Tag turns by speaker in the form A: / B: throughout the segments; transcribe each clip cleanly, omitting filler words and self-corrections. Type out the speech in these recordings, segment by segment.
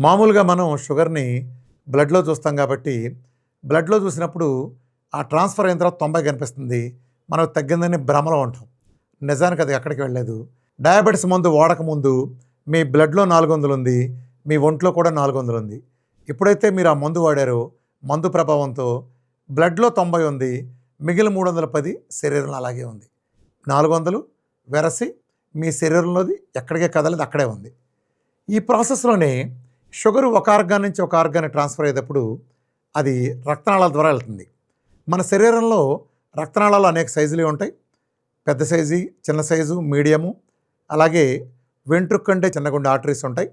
A: మామూలుగా మనం షుగర్‌ని బ్లడ్‌లో చూస్తాం కాబట్టి, బ్లడ్‌లో చూసినప్పుడు ఆ ట్రాన్స్‌ఫర్ అయిన తర్వాత 90 కనిపిస్తుంది. మనకు తగ్గిందని భ్రమలో ఉంటాం. నిజానికి అది ఎక్కడికి వెళ్ళలేదు. డయాబెటిస్ మందు వాడకముందు మీ బ్లడ్‌లో 400 ఉంది. మీ ఒంట్లో కూడా 400 ఉంది. ఎప్పుడైతే మీరు ఆ మందు వాడారో, మందు ప్రభావంతో బ్లడ్‌లో 90 ఉంది. మిగిలిన 310 శరీరంలో అలాగే ఉంది. 400 వెరసి మీ శరీరంలోది ఎక్కడికే కదలదు, అక్కడే ఉంది. ఈ ప్రాసెస్‌లోనే షుగర్ ఒక ఆర్గాన్ నుంచి ఒక ఆర్గాన్‌కి ట్రాన్స్‌ఫర్ అయ్యేటప్పుడు అది రక్తనాళాల ద్వారా వెళ్తుంది. మన శరీరంలో రక్తనాళాలు అనేక సైజులు ఉంటాయి. పెద్ద సైజు, చిన్న సైజు, మీడియము, అలాగే వెంట్రుక కంటే చిన్నగా ఉండే ఆర్టరీస్ ఉంటాయి.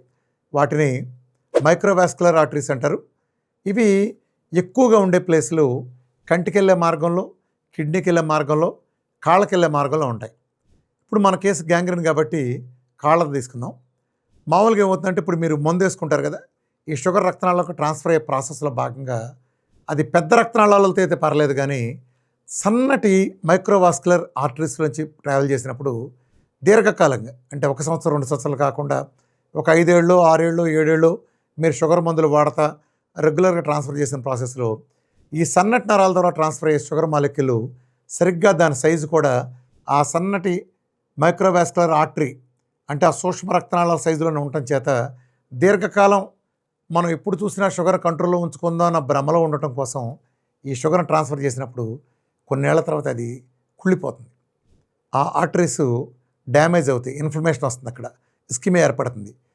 A: వాటిని మైక్రోవాస్కులర్ ఆర్టరీస్ అంటారు. ఇవి ఎక్కువగా ఉండే ప్లేస్‌లు కంటికెళ్ళే మార్గంలో, కిడ్నీకెళ్ళే మార్గంలో, కాళ్ళకెళ్ళే మార్గంలో ఉంటాయి. ఇప్పుడు మన కేసు గ్యాంగ్రీన్ కాబట్టి కాళ్ళది తీసుకుందాం. మామూలుగా ఏమవుతుందంటే ఇప్పుడు మీరు మందు వేసుకుంటారు కదా, ఈ షుగర్ రక్తనాళాలకు ట్రాన్స్ఫర్ అయ్యే ప్రాసెస్లో భాగంగా అది పెద్ద రక్తనాళాలతో అయితే పర్లేదు, కానీ సన్నటి మైక్రోవాస్కులర్ ఆర్టరీస్ నుంచి ట్రావెల్ చేసినప్పుడు దీర్ఘకాలంగా, అంటే 1 సంవత్సరం 2 సంవత్సరాలు కాకుండా ఒక 5 ఏళ్ళు 6 ఏళ్ళు 7 ఏళ్ళు మీరు షుగర్ మందులు వాడతా రెగ్యులర్గా ట్రాన్స్ఫర్ చేసిన ప్రాసెస్లో ఈ సన్నటి నరాల ద్వారా ట్రాన్స్ఫర్ అయ్యే షుగర్ మాలిక్యూల్ సరిగ్గా దాని సైజు కూడా ఆ సన్నటి మైక్రోవాస్కులర్ ఆర్టరీ, అంటే ఆ సూక్ష్మ రక్తనాళాల సైజులోనే ఉండటం చేత దీర్ఘకాలం మనం ఎప్పుడు చూసినా షుగర్ కంట్రోల్లో ఉంచుకుందాం అన్న భ్రమలో ఉండటం కోసం ఈ షుగర్ని ట్రాన్స్ఫర్ చేసినప్పుడు కొన్నేళ్ల తర్వాత అది కుళ్ళిపోతుంది. ఆ ఆర్టరీస్ డ్యామేజ్ అవుతాయి, ఇన్ఫ్లమేషన్ వస్తుంది, అక్కడ ఇస్కిమియా ఏర్పడుతుంది.